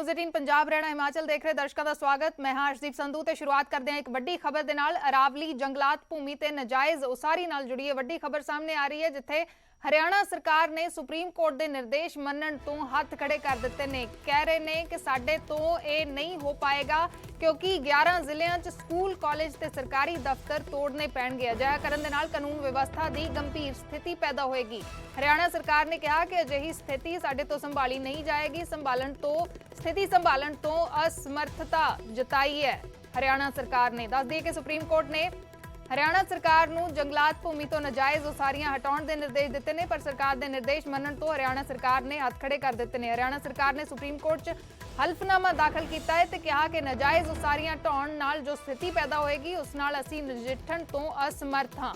News 18 Punjab Haryana Himachal ਦੇਖ ਰਹੇ ਦਰਸ਼ਕਾਂ ਦਾ ਸਵਾਗਤ। ਮੈਂ ਹਾਂ ਅਰਸ਼ਦੀਪ ਸੰਧੂ ਤੇ ਸ਼ੁਰੂਆਤ ਕਰਦੇ ਹਾਂ ਇੱਕ ਵੱਡੀ ਖਬਰ ਦੇ ਨਾਲ। ਅਰਾਵਲੀ ਜੰਗਲਾਤ ਭੂਮੀ ਤੇ ਨਜਾਇਜ਼ ਉਸਾਰੀ ਨਾਲ ਜੁੜੀ ਇਹ ਵੱਡੀ ਖਬਰ ਸਾਹਮਣੇ ਆ ਰਹੀ ਹੈ, ਜਿੱਥੇ हरियाणा सरकार ने सुप्रीम कोर्ट के निर्देश मनण तो हथ खड़े कर दिते ने। कह रहे ने कि साडे तो ये नहीं हो पाएगा क्योंकि 11 जिलों च स्कूल कॉलेज ते सरकारी दफ्तर तोड़ने पैणगे। अजिहा करन दे नाल कानून व्यवस्था की गंभीर स्थिति पैदा होएगी। हरियाणा सरकार ने कहा कि अजिही स्थिति साडे तो संभाली नहीं जाएगी। स्थिति संभालन तो असमर्थता जताई है हरियाणा सरकार ने। दस दिए कि सुप्रीम कोर्ट ने हरियाणा सरकार नूं जंगलात भूमि तो नजायज़ उसारियां हटाउण दे निर्देश दिते ने, पर सरकार दे निर्देश मनण तो हरियाणा सरकार ने हथ खड़े कर दिते ने। हरियाणा सरकार ने सुप्रीम कोर्ट च हल्फनामा दाखिल किया है ते कहा कि नजायज़ उसारियां हटाउण नाल जो स्थिति पैदा होएगी उस नाल असीं नजिठण तो असमर्थ हां।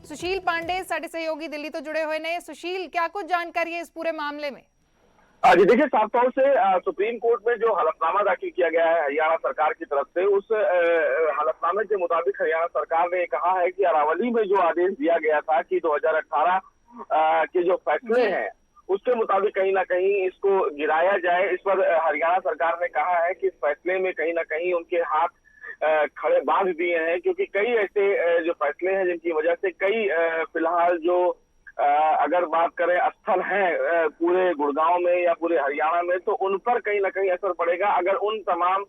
सुशील पांडे साडे सहयोगी दिल्ली तो जुड़े हुए ने। सुशील, क्या कुछ जानकारी है इस पूरे मामले में? जी देखिए, साफ तौर से सुप्रीम कोर्ट में जो हलफनामा दाखिल किया गया है हरियाणा सरकार की तरफ से, उस हलफनामे के मुताबिक हरियाणा सरकार ने कहा है कि अरावली में जो आदेश दिया गया था कि 2018 के जो फैसले हैं उसके मुताबिक कहीं ना कहीं इसको गिराया जाए। इस पर हरियाणा सरकार ने कहा है कि इस फैसले में कहीं ना कहीं उनके हाथ खड़े बांध दिए हैं, क्योंकि कई ऐसे जो फैसले हैं जिनकी वजह से कई फिलहाल जो अगर बात करें स्थल हैं पूरे गुड़गांव में या पूरे हरियाणा में, तो उन पर कहीं ना कहीं असर पड़ेगा अगर उन तमाम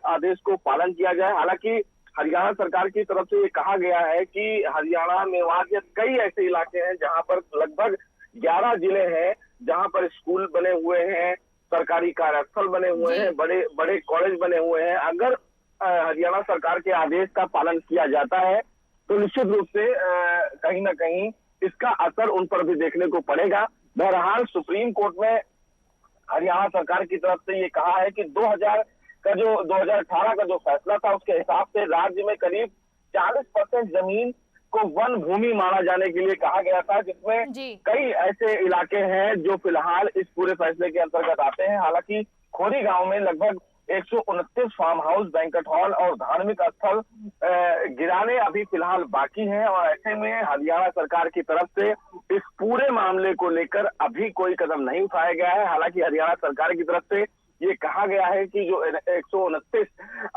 आदेश को पालन किया जाए। हालांकि हरियाणा सरकार की तरफ से ये कहा गया है कि हरियाणा मेवात के कई ऐसे इलाके हैं जहां पर लगभग 11 जिले हैं जहां पर स्कूल बने हुए हैं, सरकारी कार्यस्थल बने हुए हैं, बड़े बड़े कॉलेज बने हुए हैं। अगर हरियाणा सरकार के आदेश का पालन किया जाता है तो निश्चित रूप से कहीं ना कहीं इसका असर उन पर भी देखने को पड़ेगा। बहरहाल सुप्रीम कोर्ट में हरियाणा सरकार की तरफ से ये कहा है कि 2018 का जो फैसला था उसके हिसाब से राज्य में करीब 40% जमीन को वन भूमि माना जाने के लिए कहा गया था, जिसमें कई ऐसे इलाके हैं जो फिलहाल इस पूरे फैसले के अंतर्गत आते हैं। हालांकि खोरी गांव में लगभग 129 फार्म हाउस, बैंक्वेट हॉल और धार्मिक स्थल गिराने अभी फिलहाल बाकी हैं, और ऐसे में हरियाणा सरकार की तरफ से इस पूरे मामले को लेकर अभी कोई कदम नहीं उठाया गया है। हालांकि हरियाणा सरकार की तरफ से ये कहा गया है कि जो 129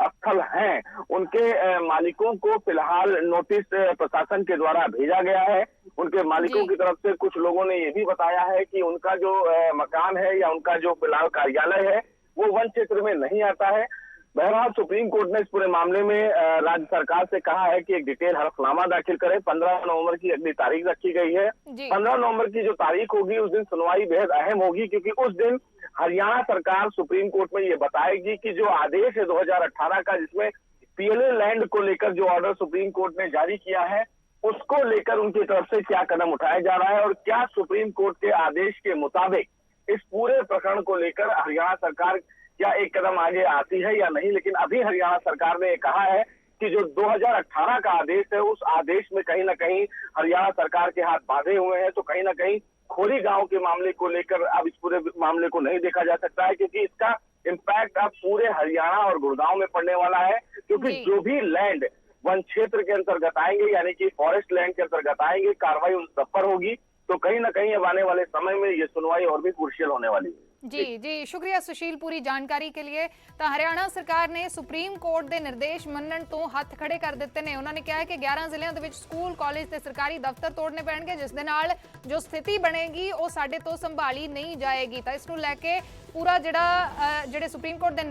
स्थल हैं उनके मालिकों को फिलहाल नोटिस प्रशासन के द्वारा भेजा गया है। उनके मालिकों की तरफ से कुछ लोगों ने ये भी बताया है कि उनका जो मकान है या उनका जो फिलहाल कार्यालय है वो वन क्षेत्र में नहीं आता है। बहरहाल सुप्रीम कोर्ट ने इस पूरे मामले में राज्य सरकार से कहा है कि एक डिटेल हलफनामा दाखिल करे। 15 नवंबर की अगली तारीख रखी गई है। 15 नवंबर की जो तारीख होगी उस दिन सुनवाई बेहद अहम होगी, क्योंकि उस दिन हरियाणा सरकार सुप्रीम कोर्ट में ये बताएगी कि जो आदेश है 2018 का, जिसमें पीएलए लैंड को लेकर जो ऑर्डर सुप्रीम कोर्ट ने जारी किया है उसको लेकर उनकी तरफ से क्या कदम उठाया जा रहा है, और क्या सुप्रीम कोर्ट के आदेश के मुताबिक इस पूरे प्रकरण को लेकर हरियाणा सरकार क्या एक कदम आगे आती है या नहीं। लेकिन अभी हरियाणा सरकार ने कहा है कि जो 2018 का आदेश है उस आदेश में कहीं ना कहीं हरियाणा सरकार के हाथ बांधे हुए हैं। तो कहीं ना कहीं खोरी गांव के मामले को लेकर अब इस पूरे मामले को नहीं देखा जा सकता है, क्योंकि इसका इम्पैक्ट अब पूरे हरियाणा और गुड़गांव में पड़ने वाला है। क्योंकि जो भी लैंड वन क्षेत्र के अंतर्गत आएंगे, यानी कि फॉरेस्ट लैंड के अंतर्गत आएंगे, कार्रवाई उन सब पर होगी। तो कहीं ना कहीं अब आने वाले समय में ये सुनवाई और भी क्रूशियल होने वाली है। जी शुक्रिया सुशील पूरी जानकारी के लिए। तो हरियाणा सरकार ने सुप्रीम कोर्ट के निर्देश मनण तो हथ खड़े कर दिते ने। उन्होंने कहा है कि 11 जिलों के स्कूल कॉलेज ते सरकारी दफ्तर तोड़ने पैणगे, जिस दे नाल जो स्थिति बनेगी वो साडे तो संभाली नहीं जाएगी। तो इसनूं लैके पूरा जिहड़े सुप्रीम कोर्ट के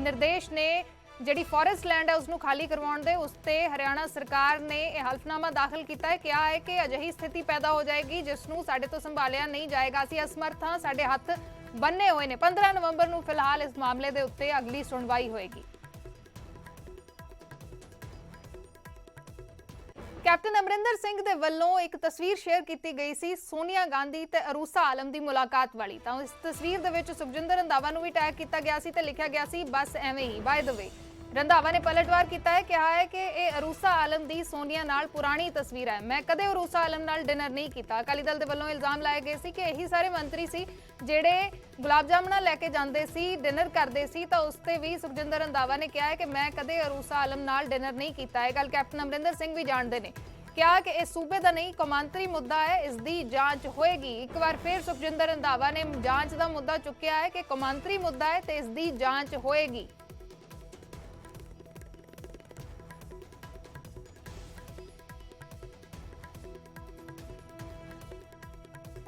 निर्देश ने जिहड़ी फॉरेस्ट लैंड है उसनूं खाली करवाउण दे उसते हरियाणा सरकार ने यह हल्फनामा दाखिल किया है। क्या है कि अजिही स्थिति पैदा हो जाएगी जिसनूं साडे तो संभालिया नहीं जाएगा। असीं असमर्थ हां, साडे हत्थ बन्ने हुए ने। 15 नवंबर नूं फिलहाल इस मामले दे उत्ते अगली सुनवाई होएगी। कैप्टन अमरिंदर सिंह दे वल्लों एक तस्वीर शेयर की गई सी सोनिया गांधी ते अरूसा आलम दी मुलाकात वाली। तो इस तस्वीर दे विच सुखजिंदर रंधावा नूं भी टैग किया गया सी ते लिखा गया सी बस एवें ही। बाय द वे रंधावा ने पलटवार किया है, कहा है कि यह अरूसा आलम दी सोनिया नाल पुरानी तस्वीर है। मैं कदे अरूसा आलम नाल डिनर नहीं किया। अकाली दल दे वल्लों इल्जाम लाए गए सी कि यही सारे मंत्री सी ਜਿਹੜੇ गुलाब जामुना लैके जाते सी, डिनर करते सी। तो उसते भी सुखजिंदर रंधावा ने कहा है कि मैं कदे अरूसा आलम नाल डिनर नहीं किया। गल कैप्टन अमरिंदर सिंह भी जानते हैं ਕਿਹਾ ਕਿ ਇਹ ਸੂਬੇ ਦਾ ਨਹੀਂ ਕੌਮਾਂਤਰੀ ਮੁੱਦਾ ਹੈ, ਇਸ ਦੀ ਜਾਂਚ ਹੋਏਗੀ। ਇੱਕ ਵਾਰ ਫਿਰ ਸੁਖਜਿੰਦਰ ਰੰਧਾਵਾ ਨੇ ਜਾਂਚ ਦਾ ਮੁੱਦਾ ਚੁੱਕਿਆ ਹੈ ਕਿ ਕੌਮਾਂਤਰੀ ਮੁੱਦਾ ਹੈ ਤੇ ਇਸ ਦੀ ਜਾਂਚ ਹੋਏਗੀ।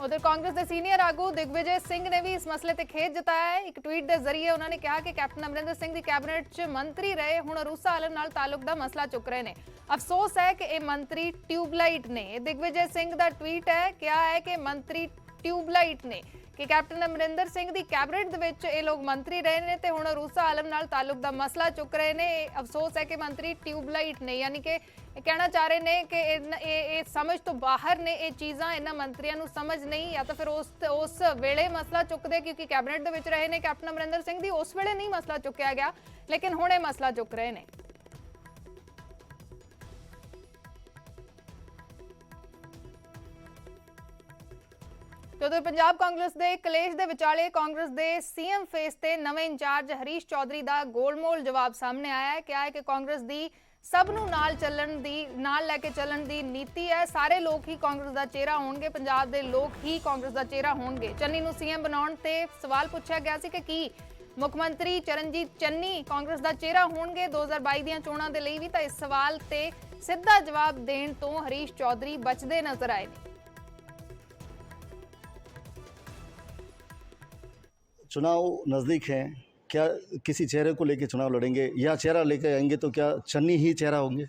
उधर कांग्रेस के सीनियर आगू दिग्विजय सिंह ने भी इस मसले ते खेद जताया है। एक ट्वीट के जरिए उन्होंने कहा कि कैप्टन अमरिंदर सिंह की कैबिनेट च मंत्री रहे हुण अरूसा आलम नाल ताल्लुक दा मसला चुक रहे ने। अफसोस है कि ये मंत्री ट्यूबलाइट ने। दिग्विजय सिंह का ट्वीट है, क्या है कि मंत्री ट्यूबलाइट ने कि कैप्टन अमरिंदर सिंह की कैबिनेट दे विच ये लोग मंत्री रहे ने ते हुण अरूसा आलम नाल ताल्लुक दा मसला चुक रहे ने। अफसोस है कि मंत्री ट्यूबलाइट ने, यानी कि कहना चाह रहे ने कि ये समझ तो बाहर ने ये चीज़ां, इन्हां मंत्रियों नूं समझ नहीं, या तो फिर उस वेले मसला चुकदे क्योंकि कैबिनेट दे विच रहे ने कैप्टन अमरिंदर सिंह दी, उस वेले नहीं मसला चुकिया गया, लेकिन हुण ये मसला चुक रहे ने। तो उधर पंजाब कांग्रेस के कलेश के विचाले कांग्रेस के सीएम फेस से नवे इंचार्ज हरीश चौधरी का गोलमोल जवाब सामने आया है। क्या है कि कांग्रेस की सबनों नाल लैके चलन की नीति है। सारे लोग ही कांग्रेस का चेहरा होंगे, पंजाब के लोग ही कांग्रेस का चेहरा होंगे। चन्नी नूं सीएम बनाउण ते सवाल पूछा गया सी कि की मुख्यमंत्री चरणजीत चन्नी कांग्रेस का चेहरा होंगे 2022 ਦੀਆਂ ਚੋਣਾਂ ਦੇ ਲਈ ਵੀ, ਤਾਂ इस सवाल ते सीधा जवाब देण तो हरीश चौधरी बचते नजर आए ने। चुनाव नज़दीक हैं, क्या किसी चेहरे को लेकर चुनाव लड़ेंगे या चेहरा लेकर आएंगे तो क्या चन्नी ही चेहरा होंगे?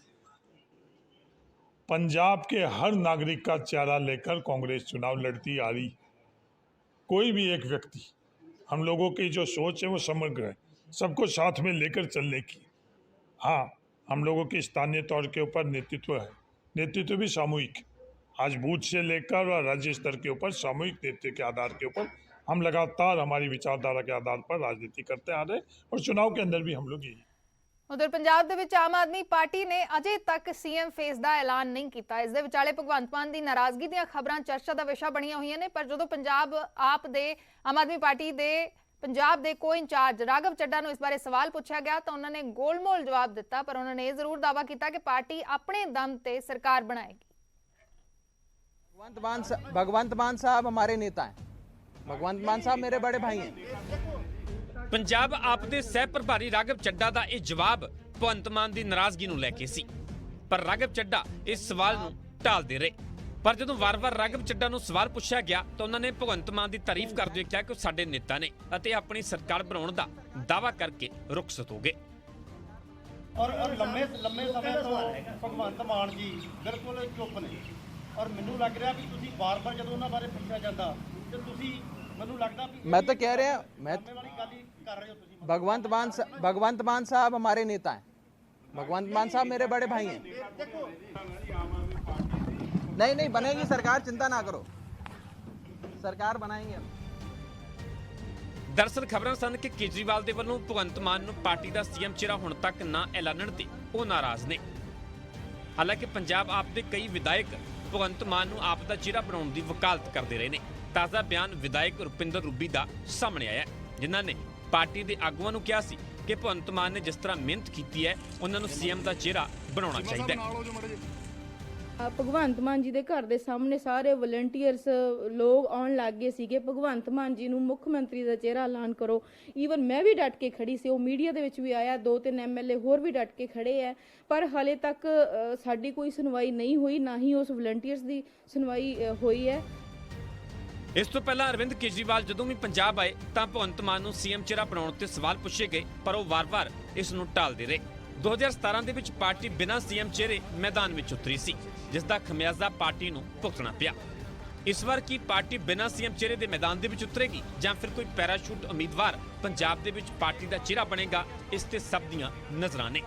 पंजाब के हर नागरिक का चेहरा लेकर कांग्रेस चुनाव लड़ती आ रही। कोई भी एक व्यक्ति, हम लोगों की जो सोच है वो समग्र है, सबको साथ में लेकर चलने की। हाँ, हम लोगों की स्थानीय तौर के ऊपर नेतृत्व है, नेतृत्व भी सामूहिक। आज बूथ से लेकर और राज्य स्तर के ऊपर सामूहिक नेतृत्व के आधार के ऊपर हम लगातार हमारी विचारधारा के आधार पर राजनीति करते आ रहे, और चुनाव के अंदर भी हम लोग यही। उधर पंजाब दे विच आम आदमी पार्टी ने अजे तक सीएम फेस का ऐलान नहीं किया। इस दे विचाले भगवंत मान की नाराजगी दीयां खबरां चर्चा का विषय बणियां होईयां ने, पर जदों पंजाब आप दे आम आदमी पार्टी दे पंजाब दे को इंचार्ज राघव चड्डा नूं इस बारे सवाल पूछा गया तो उन्होंने गोलमोल जवाब दिता, पर उन्होंने ये जरूर दावा किया कि पार्टी अपने दम ते सरकार बनाएगी। भगवंत मान साहब हमारे नेता हैं, भगवंत मान साहब मेरे बड़े भाई हैं। पंजाब आप दे सह प्रभारी राघव चड्डा दा यह जवाब भगवंत मान दी नाराजगी नूं लैके सी, पर राघव चड्डा इस सवाल नूं टालदे रहे। पर जदों वार-वार राघव चड्डा नूं सवाल पूछा गया तो उन्होंने भगवंत मान की तारीफ करते हुए कहा कि साडे नेता ने अते अपनी सरकार बनाउण दा दावा करके रुखसत हो गए। और लंबे समय तो भगवंत मान जी बिल्कुल चुप ने, और मैनू लग रहा भी तुसीं बार-बार जदों उन्हां बारे पुछिया जांदा ते तुसीं मैनू लगदा भी मैं तो कह रहा मैं वाली गल ही कर रहे हो तुसीं। भगवंत मान साहब हमारे नेता हैं, भगवंत मान साहब मेरे बड़े भाई हैं। नहीं बनेगी सरकार, चिंता ना करो, सरकार बनाएंगे। दरअसल खबरां सन कि केजरीवाल दे वल्लों भगवंत मान नूं पार्टी दा सीएम चेहरा हुण तक ना ऐलानण ते वो नाराज ने। हालांकि पंजाब आप दे कई विधायक भगवंत मान नूं आप दा चेहरा बनाउण दी वकालत करदे रहे ने। ताज़ा बयान विधायक रुपिंदर रूबी दा सामने आया, जिन्हां ने पार्टी दे आगूआं नूं कहा सी कि भगवंत मान ने जिस तरह मेहनत की है उन्हां नूं सीएम दा चेहरा बनाउणा चाहीदा है। ਭਗਵੰਤ ਮਾਨ ਜੀ ਦੇ ਘਰ ਦੇ ਸਾਹਮਣੇ ਸਾਰੇ ਵਲੰਟੀਅਰਸ ਲੋਕ ਆਉਣ ਲੱਗ ਗਏ ਸੀਗੇ, ਭਗਵੰਤ ਮਾਨ ਜੀ ਨੂੰ ਮੁੱਖ ਮੰਤਰੀ ਦਾ ਚਿਹਰਾ ਐਲਾਨ ਕਰੋ। ਈਵਨ ਮੈਂ ਵੀ ਡਟ ਕੇ ਖੜੀ ਸੀ, ਉਹ ਮੀਡੀਆ ਦੇ ਵਿੱਚ ਵੀ ਆਇਆ, 2-3 ਐਮਐਲਏ ਹੋਰ ਵੀ ਡਟ ਕੇ ਖੜੇ ਹੈ, ਪਰ ਹਾਲੇ ਤੱਕ ਸਾਡੀ ਕੋਈ ਸੁਣਵਾਈ ਨਹੀਂ ਹੋਈ, ਨਾ ਹੀ ਉਸ ਵਲੰਟੀਅਰਸ ਦੀ ਸੁਣਵਾਈ ਹੋਈ ਹੈ। ਇਸ ਤੋਂ ਪਹਿਲਾਂ ਅਰਵਿੰਦ ਕੇਜਰੀਵਾਲ ਜਦੋਂ ਵੀ ਪੰਜਾਬ ਆਏ ਤਾਂ ਭਗਵੰਤ ਮਾਨ ਨੂੰ ਸੀਐਮ ਚਿਹਰਾ ਬਣਾਉਣ ਤੇ ਸਵਾਲ ਪੁੱਛੇ ਗਏ, ਪਰ ਉਹ ਵਾਰ-ਵਾਰ ਇਸ ਨੂੰ ਟਾਲਦੇ ਰਹੇ। 2017 ਦੇ ਵਿੱਚ ਪਾਰਟੀ ਬਿਨਾਂ ਸੀਐਮ ਚਿਹਰੇ ਮੈਦਾਨ ਵਿੱਚ ਉਤਰੀ ਸੀ, ਜਿਸ ਦਾ ਖਮਿਆਜ਼ਾ ਪਾਰਟੀ ਨੂੰ ਭੁਗਤਣਾ ਪਿਆ। ਇਸ ਵਾਰ ਕੀ ਪਾਰਟੀ ਬਿਨਾਂ ਸੀਐਮ ਚਿਹਰੇ ਦੇ ਮੈਦਾਨ ਦੇ ਵਿੱਚ ਉਤਰੇਗੀ ਜਾਂ ਫਿਰ ਕੋਈ ਪੈਰਾਸ਼ੂਟ ਉਮੀਦਵਾਰ ਪੰਜਾਬ ਦੇ ਵਿੱਚ ਪਾਰਟੀ ਦਾ ਚਿਹਰਾ ਬਣੇਗਾ, ਇਸ ਤੇ ਸਭ ਦੀਆਂ ਨਜ਼ਰਾਂ ਨੇ।